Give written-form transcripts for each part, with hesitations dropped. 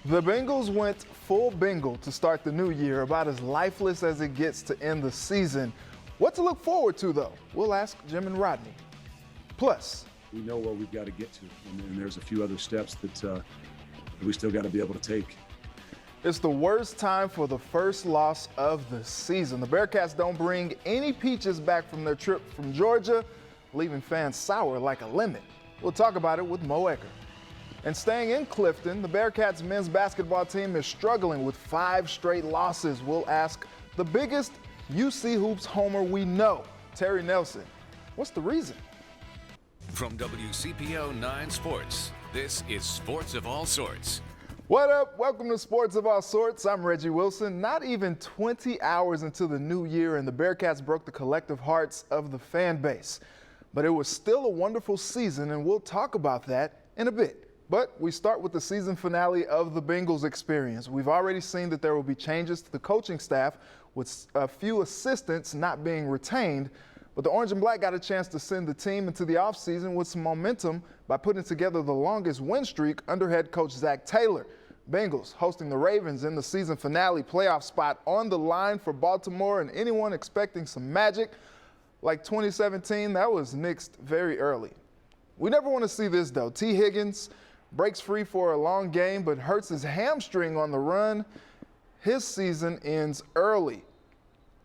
The Bengals went full Bengal to start the new year, about as lifeless as it gets to end the season. What to look forward to, though? We'll ask Jim and Rodney. Plus, we know where we've got to get to, and there's a few other steps that we still got to be able to take. It's the worst time for the first loss of the season. The Bearcats don't bring any peaches back from their trip from Georgia, leaving fans sour like a lemon. We'll talk about it with Mo Ecker. And staying in Clifton, the Bearcats men's basketball team is struggling with 5 straight losses. We'll ask the biggest UC Hoops homer we know, Terry Nelson. What's the reason? From WCPO 9 Sports, this is Sports of All Sorts. What up? Welcome to Sports of All Sorts. I'm Reggie Wilson. Not even 20 hours into the new year, and the Bearcats broke the collective hearts of the fan base. But it was still a wonderful season, and we'll talk about that in a bit. But we start with the season finale of the Bengals experience. We've already seen that there will be changes to the coaching staff, with a few assistants not being retained. But the Orange and Black got a chance to send the team into the offseason with some momentum by putting together the longest win streak under head coach Zach Taylor. Bengals hosting the Ravens in the season finale, playoff spot on the line for Baltimore, and anyone expecting some magic like 2017, that was nixed very early. We never want to see this, though. T. Higgins breaks free for a long game but hurts his hamstring on the run. His season ends early.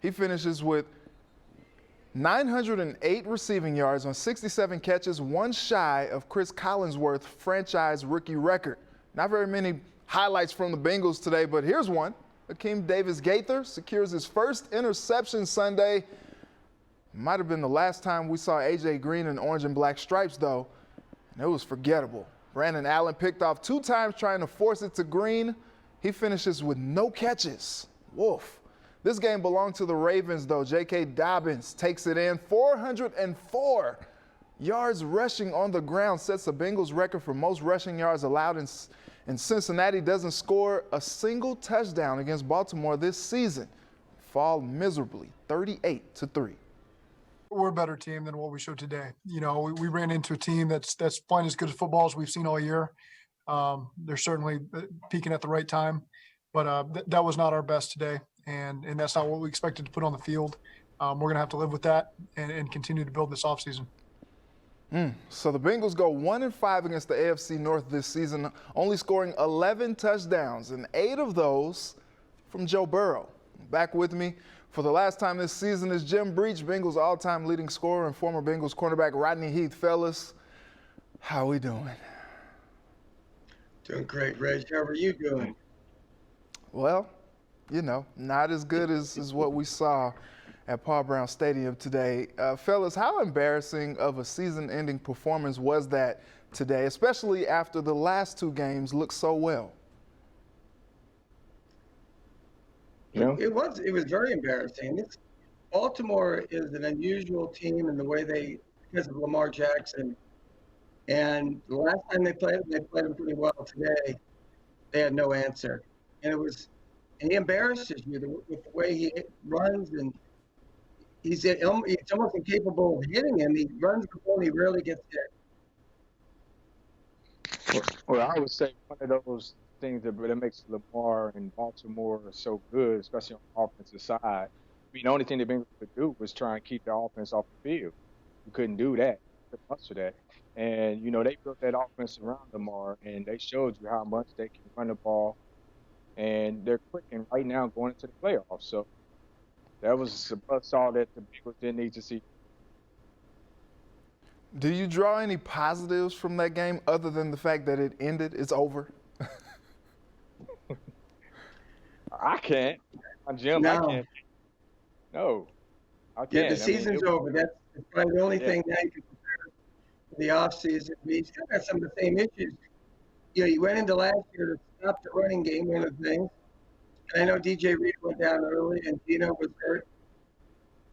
He finishes with 908 receiving yards on 67 catches, one shy of Chris Collinsworth's franchise rookie record. Not very many highlights from the Bengals today, but here's one. Akeem Davis-Gaither secures his first interception Sunday. Might have been the last time we saw A.J. Green in orange and black stripes, though, and it was forgettable. Brandon Allen picked off 2 times trying to force it to Green. He finishes with no catches. Woof. This game belonged to the Ravens, though. J.K. Dobbins takes it in. 404 yards rushing on the ground, sets the Bengals record for most rushing yards allowed in Cincinnati. Doesn't score a single touchdown against Baltimore this season. Fall miserably, 38-3. We're a better team than what we showed today. You know, we ran into a team that's playing as good as football as we've seen all year. They're certainly peaking at the right time, but that was not our best today, and that's not what we expected to put on the field. We're going to have to live with that and continue to build this offseason. So the Bengals go 1-5 against the AFC North this season, only scoring 11 touchdowns, and 8 of those from Joe Burrow. Back with me for the last time this season is Jim Breach, Bengals all-time leading scorer, and former Bengals cornerback Rodney Heath. Fellas, how we doing? Doing great, Reg. How are you doing? Well, you know, not as good as what we saw at Paul Brown Stadium today. Fellas, how embarrassing of a season-ending performance was that today, especially after the last 2 games looked so well? Yeah. It was very embarrassing. Baltimore is an unusual team in the way because of Lamar Jackson. And the last time they played him pretty well. Today, they had no answer. And he embarrasses you with the way he runs, and he's almost incapable of hitting him. He runs the ball, he rarely gets hit. Well, I would say one of those things that makes Lamar and Baltimore so good, especially on the offensive side. I mean, the only thing the Bengals could do was try and keep the offense off the field. You couldn't do that. Much of that. And, you know, they built that offense around Lamar, and they showed you how much they can run the ball. And they're clicking right now going into the playoffs. So that was a buzzsaw that the Bengals didn't need to see. Do you draw any positives from that game other than the fact that it ended? It's over? I can't. Jim, No. I can't. No, I can't. Yeah, the season's over. That's probably the only thing now you can compare to the offseason. We still got some of the same issues. You know, you went into last year to stop the running game, one of the things. And I know DJ Reed went down early and Dino was hurt.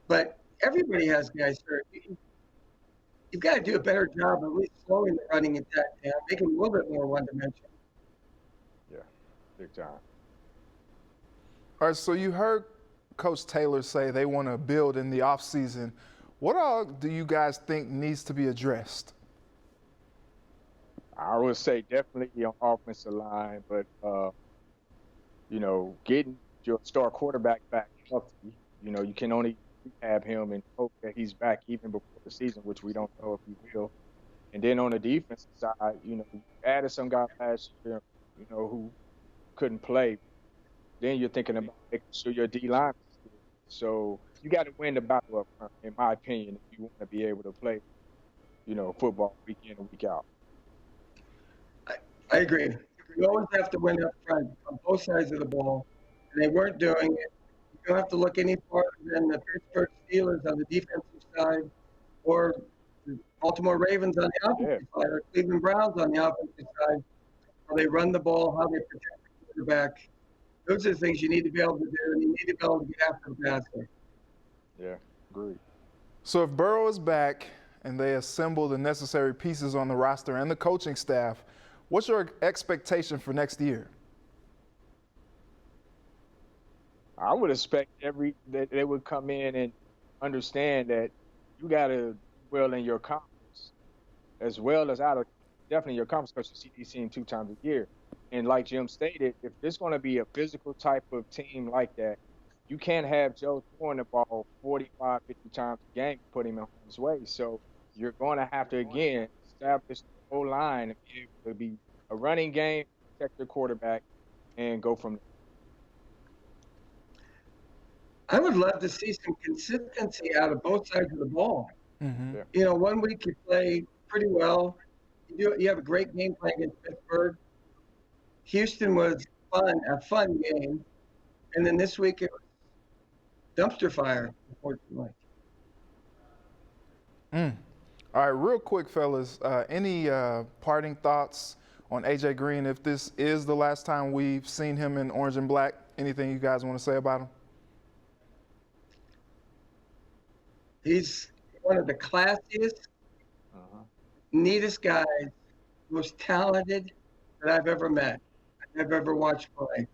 But everybody has guys hurt. You've got to do a better job of at least slowing the running attack down, making it a little bit more one-dimensional. Yeah, big time. All right, so you heard Coach Taylor say they want to build in the offseason. What all do you guys think needs to be addressed? I would say definitely on offensive line, but getting your star quarterback back healthy, you can only have him and hope that he's back even before the season, which we don't know if he will. And then on the defensive side, you added some guy last year, who couldn't play. Then you're thinking about making sure your D-line is good. So you got to win the battle up front, in my opinion, if you want to be able to play, football week in and week out. I agree. You always have to win up front on both sides of the ball, and they weren't doing it. You don't have to look any farther than the Pittsburgh Steelers on the defensive side, or the Baltimore Ravens on the offensive side, or Cleveland Browns on the offensive side. How they run the ball, how they protect the quarterback. Those are the things you need to be able to do, and you need to be able to get after the passer. Yeah, agreed. So if Burrow is back and they assemble the necessary pieces on the roster and the coaching staff, what's your expectation for next year? I would expect that they would come in and understand that you got to do well in your conference as well as out of definitely your conference, because you see these teams 2 times a year. And like Jim stated, if there's going to be a physical type of team like that, you can't have Joe throwing the ball 45, 50 times a game and put him in harm's way. So you're going to have to, again, establish the whole line and be able to be a running game, protect the quarterback, and go from there. I would love to see some consistency out of both sides of the ball. Mm-hmm. Yeah. One week you play pretty well. You have a great game plan against Pittsburgh. Houston was a fun game. And then this week it was dumpster fire, unfortunately. All right, real quick, fellas, any parting thoughts on A.J. Green? If this is the last time we've seen him in orange and black, anything you guys want to say about him? He's one of the classiest, neatest guys, most talented that I've ever met, I've ever watched play.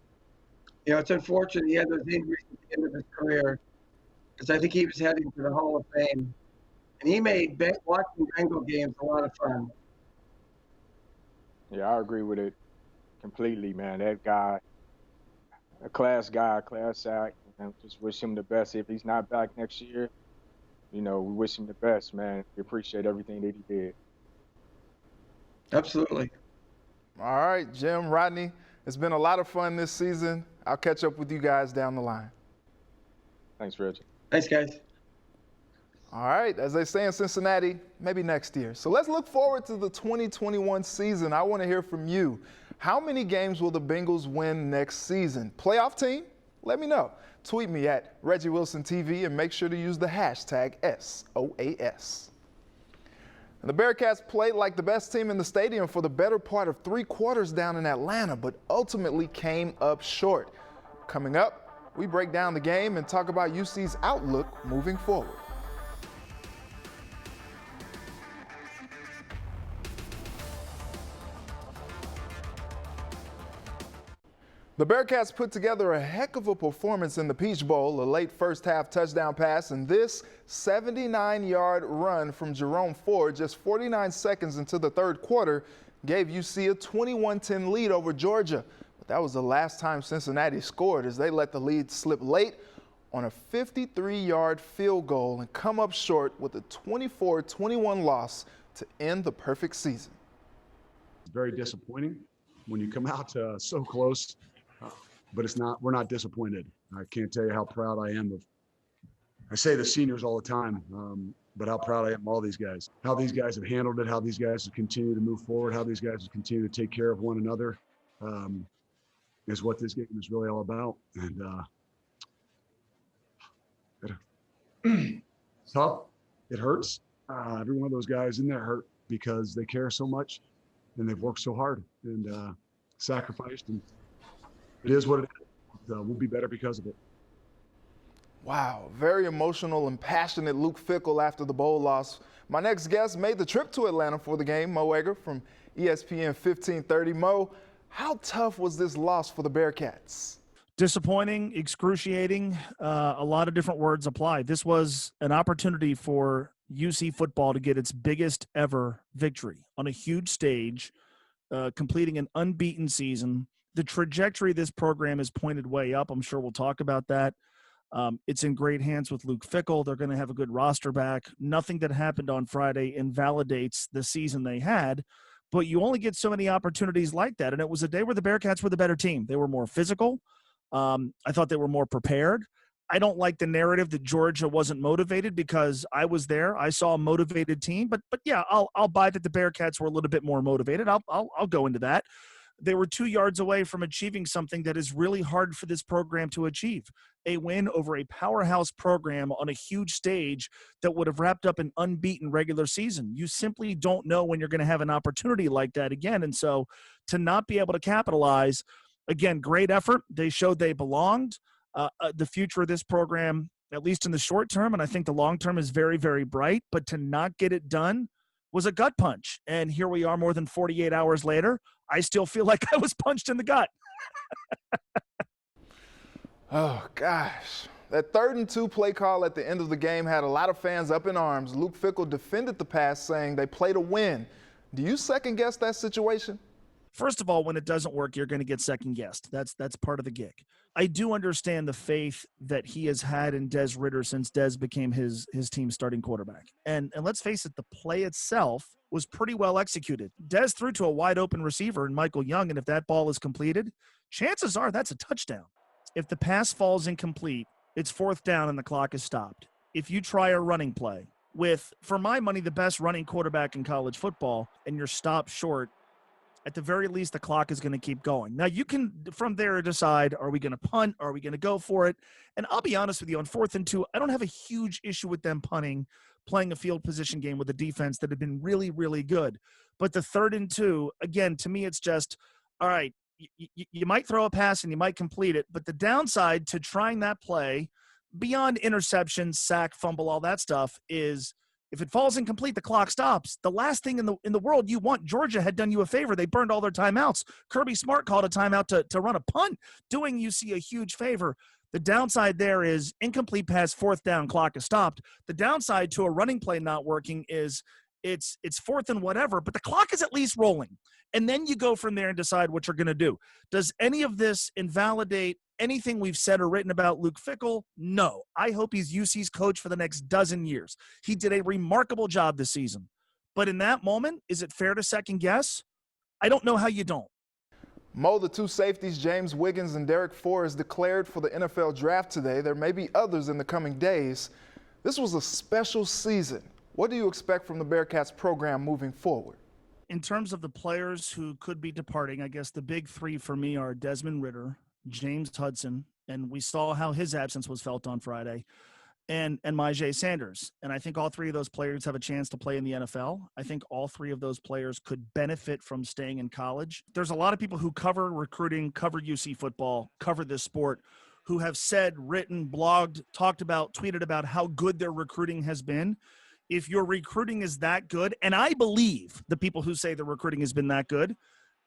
It's unfortunate he had those injuries at the end of his career, because I think he was heading to the Hall of Fame. And he made watching Bengal games a lot of fun. Yeah, I agree with it completely, man. That guy, a class act, and just wish him the best. If he's not back next year, we wish him the best, man. We appreciate everything that he did. Absolutely. All right, Jim, Rodney, it's been a lot of fun this season. I'll catch up with you guys down the line. Thanks, Reggie. Thanks, guys. All right, as they say in Cincinnati, maybe next year. So let's look forward to the 2021 season. I want to hear from you. How many games will the Bengals win next season? Playoff team? Let me know. Tweet me at Reggie Wilson TV and make sure to use the hashtag SOAS. And the Bearcats played like the best team in the stadium for the better part of 3 quarters down in Atlanta, but ultimately came up short. Coming up, we break down the game and talk about UC's outlook moving forward. The Bearcats put together a heck of a performance in the Peach Bowl, a late first-half touchdown pass, and this 79-yard run from Jerome Ford just 49 seconds into the third quarter gave UC a 21-10 lead over Georgia. But that was the last time Cincinnati scored, as they let the lead slip late on a 53-yard field goal and come up short with a 24-21 loss to end the perfect season. It's very disappointing when you come out so close. But we're not disappointed. I can't tell you how proud I am I say the seniors all the time, but how proud I am of all these guys. How these guys have handled it, how these guys have continued to move forward, how these guys have continued to take care of one another is what this game is really all about. And tough, it hurts. Every one of those guys in there hurt because they care so much and they've worked so hard and sacrificed, and it is what it is. We'll be better because of it. Wow, very emotional and passionate Luke Fickell after the bowl loss. My next guest made the trip to Atlanta for the game, Mo Egger from ESPN 1530. Mo, how tough was this loss for the Bearcats? Disappointing, excruciating, a lot of different words apply. This was an opportunity for UC football to get its biggest ever victory on a huge stage completing an unbeaten season. The trajectory of this program is pointed way up. I'm sure we'll talk about that. It's in great hands with Luke Fickell. They're going to have a good roster back. Nothing that happened on Friday invalidates the season they had, but you only get so many opportunities like that. And it was a day where the Bearcats were the better team. They were more physical. I thought they were more prepared. I don't like the narrative that Georgia wasn't motivated because I was there. I saw a motivated team, but yeah, I'll buy that the Bearcats were a little bit more motivated. I'll go into that. They were 2 yards away from achieving something that is really hard for this program to achieve, a win over a powerhouse program on a huge stage that would have wrapped up an unbeaten regular season. You simply don't know when you're going to have an opportunity like that again. And so to not be able to capitalize, again, great effort. They showed they belonged. The future of this program, at least in the short term, and I think the long term is very, very bright, but to not get it done was a gut punch. And here we are more than 48 hours later. I still feel like I was punched in the gut. Oh, gosh. That 3rd and 2 play call at the end of the game had a lot of fans up in arms. Luke Fickell defended the pass, saying they played to win. Do you second guess that situation? First of all, when it doesn't work, you're going to get second guessed. That's part of the gig. I do understand the faith that he has had in Des Ridder since Des became his team's starting quarterback. And let's face it, the play itself was pretty well executed. Des threw to a wide open receiver in Michael Young, and if that ball is completed, chances are that's a touchdown. If the pass falls incomplete, it's 4th down and the clock is stopped. If you try a running play with, for my money, the best running quarterback in college football, and you're stopped short, at the very least, the clock is going to keep going. Now, you can, from there, decide, are we going to punt? Are we going to go for it? And I'll be honest with you, on 4th and 2, I don't have a huge issue with them punting, playing a field position game with a defense that had been really, really good. But the 3rd and 2, again, to me, it's just, all right, you might throw a pass and you might complete it, but the downside to trying that play, beyond interception, sack, fumble, all that stuff, is if it falls incomplete, the clock stops. The last thing in the world you want, Georgia had done you a favor. They burned all their timeouts. Kirby Smart called a timeout to run a punt, doing UC a huge favor. The downside there is incomplete pass, 4th down, clock is stopped. The downside to a running play not working is it's 4th and whatever, but the clock is at least rolling. And then you go from there and decide what you're going to do. Does any of this invalidate anything we've said or written about Luke Fickell? No. I hope he's UC's coach for the next dozen years. He did a remarkable job this season. But in that moment, is it fair to second guess? I don't know how you don't. Mo, the 2 safeties, James Wiggins and Derek Forrest, declared for the NFL draft today. There may be others in the coming days. This was a special season. What do you expect from the Bearcats program moving forward? In terms of the players who could be departing, I guess the big 3 for me are Desmond Ridder, James Hudson, and we saw how his absence was felt on Friday, and Myjai Sanders. And I think all 3 of those players have a chance to play in the NFL. I think all 3 of those players could benefit from staying in college. There's a lot of people who cover recruiting, cover UC football, cover this sport, who have said, written, blogged, talked about, tweeted about how good their recruiting has been. If your recruiting is that good, and I believe the people who say the recruiting has been that good,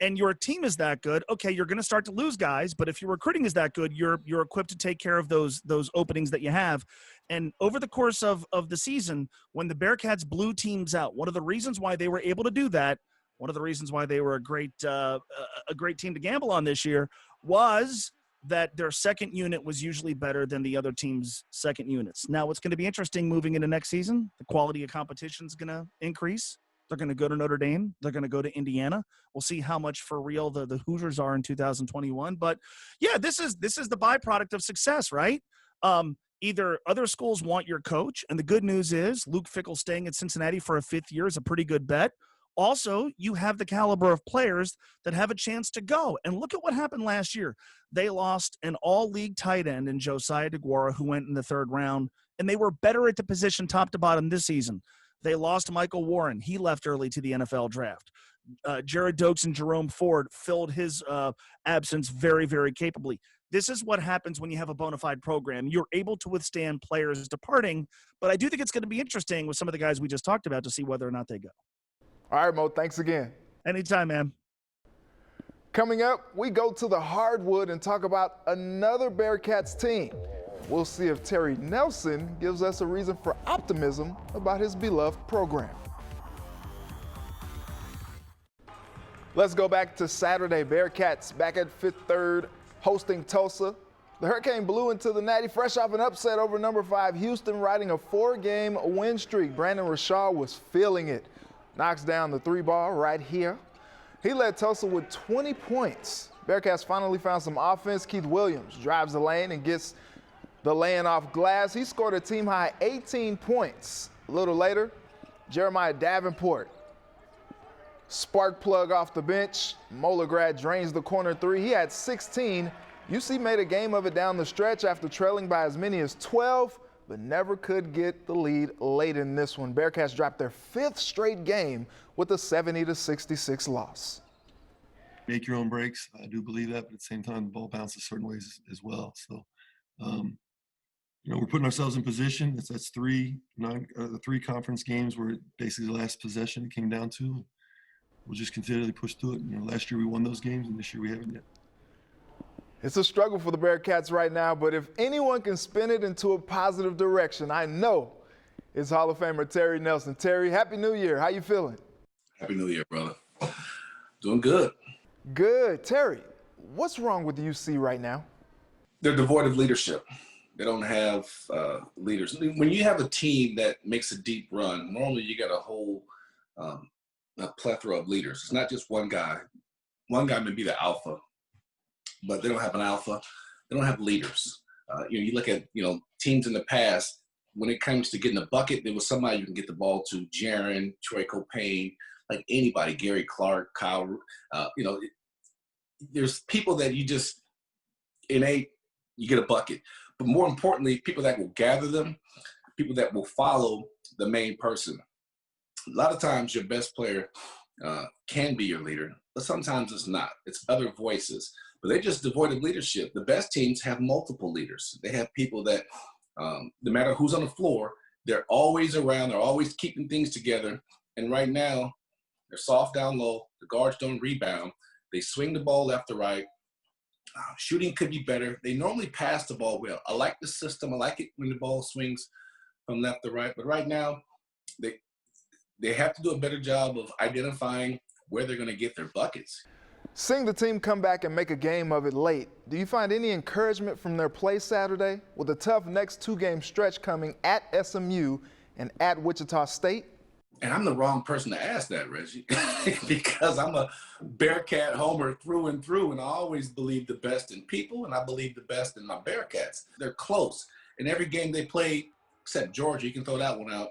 and your team is that good, okay, you're going to start to lose guys, but if your recruiting is that good, you're equipped to take care of those openings that you have. And over the course of the season, when the Bearcats blew teams out, one of the reasons why they were able to do that, one of the reasons why they were a great team to gamble on this year, was that their second unit was usually better than the other team's second units. Now, what's going to be interesting moving into next season, the quality of competition is going to increase. They're going to go to Notre Dame. They're going to go to Indiana. We'll see how much for real the Hoosiers are in 2021. But, yeah, this is the byproduct of success, right? Either other schools want your coach, and the good news is Luke Fickell staying at Cincinnati for a 5th year is a pretty good bet. Also, you have the caliber of players that have a chance to go. And look at what happened last year. They lost an all-league tight end in Josiah DeGuara, who went in the 3rd round, and they were better at the position top to bottom this season. They lost Michael Warren. He left early to the NFL draft. Jared Dokes and Jerome Ford filled his absence very, very capably. This is what happens when you have a bona fide program. You're able to withstand players departing, but I do think it's going to be interesting with some of the guys we just talked about to see whether or not they go. All right, Mo, thanks again. Anytime, man. Coming up, we go to the hardwood and talk about another Bearcats team. We'll see if Terry Nelson gives us a reason for optimism about his beloved program. Let's go back to Saturday. Bearcats back at Fifth Third hosting Tulsa. The Hurricane blew into the Natty fresh off an upset over number 5 Houston, riding a 4-game win streak. Brandon Rashaw was feeling it. Knocks down the 3-ball right here. He led Tulsa with 20 points. Bearcats finally found some offense. Keith Williams drives the lane and gets the laying off glass. He scored a team-high 18 points. A little later, Jeremiah Davenport, spark plug off the bench. Moeller grad drains the corner 3. He had 16. UC made a game of it down the stretch after trailing by as many as 12, but never could get the lead late in this one. Bearcats dropped their 5th straight game with a 70-66 loss. Make your own breaks. I do believe that, but at the same time, the ball bounces certain ways as well. So, we're putting ourselves in position. That's 3 conference games where basically the last possession it came down to. We'll just continually push through it. Last year we won those games, and this year we haven't yet. It's a struggle for the Bearcats right now, but if anyone can spin it into a positive direction, I know it's Hall of Famer Terry Nelson. Terry, Happy New Year. How you feeling? Happy New Year, brother. Doing good. Good. Terry, what's wrong with UC right now? They're devoid of leadership. They don't have leaders. When you have a team that makes a deep run, normally you got a whole a plethora of leaders. It's not just one guy. One guy may be the alpha, but they don't have an alpha. They don't have leaders. You look at teams in the past. When it comes to getting a bucket, there was somebody you can get the ball to. Jaron, Troy Copain, like anybody. Gary Clark, Kyle. There's people that you just innate. You get a bucket, but more importantly, people that will gather them, people that will follow the main person. A lot of times, your best player can be your leader, but sometimes it's not. It's other voices. But they're just devoid of leadership. The best teams have multiple leaders. They have people that, no matter who's on the floor, they're always around. They're always keeping things together. And right now, they're soft down low. The guards don't rebound. They swing the ball left to right. Shooting could be better. They normally pass the ball well. I like the system. I like it when the ball swings from left to right. But right now, they have to do a better job of identifying where they're going to get their buckets. Seeing the team come back and make a game of it late, do you find any encouragement from their play Saturday with a tough next 2-game stretch coming at SMU and at Wichita State? And I'm the wrong person to ask that, Reggie, because I'm a Bearcat homer through and through, and I always believe the best in people, and I believe the best in my Bearcats. They're close. In every game they play, except Georgia, you can throw that one out,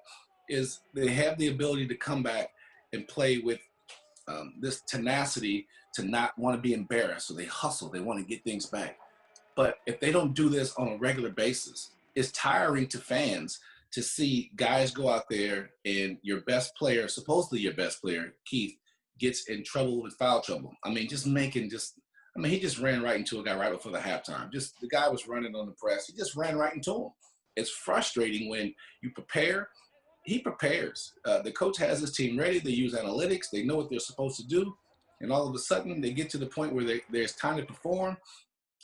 is they have the ability to come back and play with this tenacity to not want to be embarrassed. So they hustle. They want to get things back. But if they don't do this on a regular basis, it's tiring to fans to see guys go out there and your best player, supposedly your best player, Keith, gets in trouble with foul trouble. He just ran right into a guy right before the halftime. The guy was running on the press. He just ran right into him. It's frustrating when you prepare. He prepares. The coach has his team ready. They use analytics. They know what they're supposed to do. And all of a sudden, they get to the point where there's time to perform,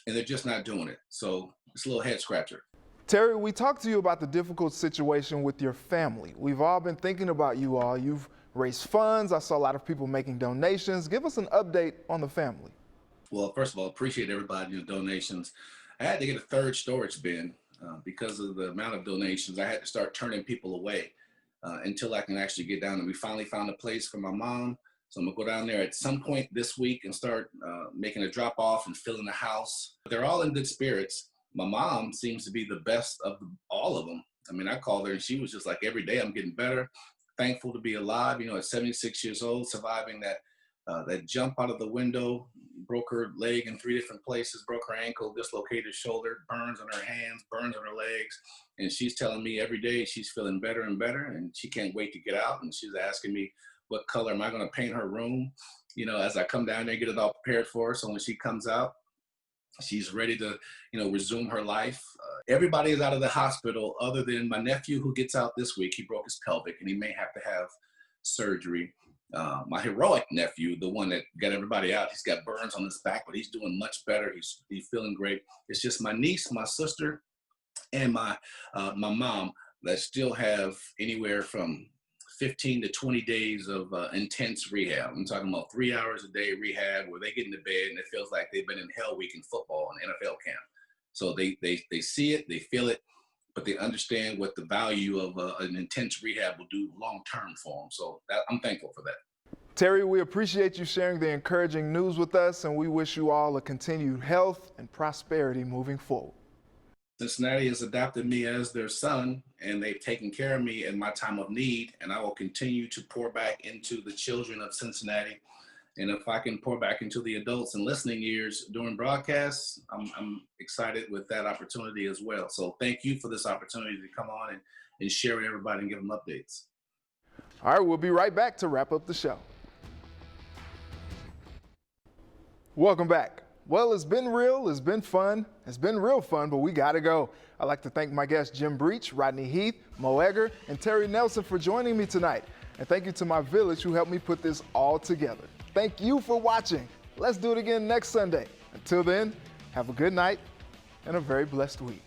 and they're just not doing it. So it's a little head scratcher. Terry, we talked to you about the difficult situation with your family. We've all been thinking about you all. You've raised funds. I saw a lot of people making donations. Give us an update on the family. Well, first of all, appreciate everybody's donations. I had to get a 3rd storage bin because of the amount of donations. I had to start turning people away until I can actually get down. And we finally found a place for my mom. So I'm going to go down there at some point this week and start making a drop off and filling the house. They're all in good spirits. My mom seems to be the best of all of them. I called her and she was just like, every day I'm getting better. Thankful to be alive, at 76 years old, surviving that jump out of the window, broke her leg in 3 different places, broke her ankle, dislocated her shoulder, burns on her hands, burns on her legs. And she's telling me every day she's feeling better and better, and she can't wait to get out. And she's asking me, what color am I going to paint her room? As I come down there, get it all prepared for her. So when she comes out, she's ready to, resume her life. Everybody is out of the hospital other than my nephew who gets out this week. He broke his pelvic and he may have to have surgery. My heroic nephew, the one that got everybody out, he's got burns on his back, but he's doing much better. He's feeling great. It's just my niece, my sister, and my mom that still have anywhere from 15 to 20 days of intense rehab. I'm talking about 3 hours a day rehab where they get into bed and it feels like they've been in hell week in football and NFL camp. So they see it, they feel it, but they understand what the value of an intense rehab will do long-term for them. So I'm thankful for that. Terry, we appreciate you sharing the encouraging news with us, and we wish you all a continued health and prosperity moving forward. Cincinnati has adopted me as their son, and they've taken care of me in my time of need, and I will continue to pour back into the children of Cincinnati. And if I can pour back into the adults and listening ears during broadcasts, I'm excited with that opportunity as well. So thank you for this opportunity to come on and share with everybody and give them updates. All right, we'll be right back to wrap up the show. Welcome back. Well, it's been real, it's been fun, it's been real fun, but we gotta go. I'd like to thank my guests Jim Breach, Rodney Heath, Mo Egger, and Terry Nelson for joining me tonight. And thank you to my village who helped me put this all together. Thank you for watching. Let's do it again next Sunday. Until then, have a good night and a very blessed week.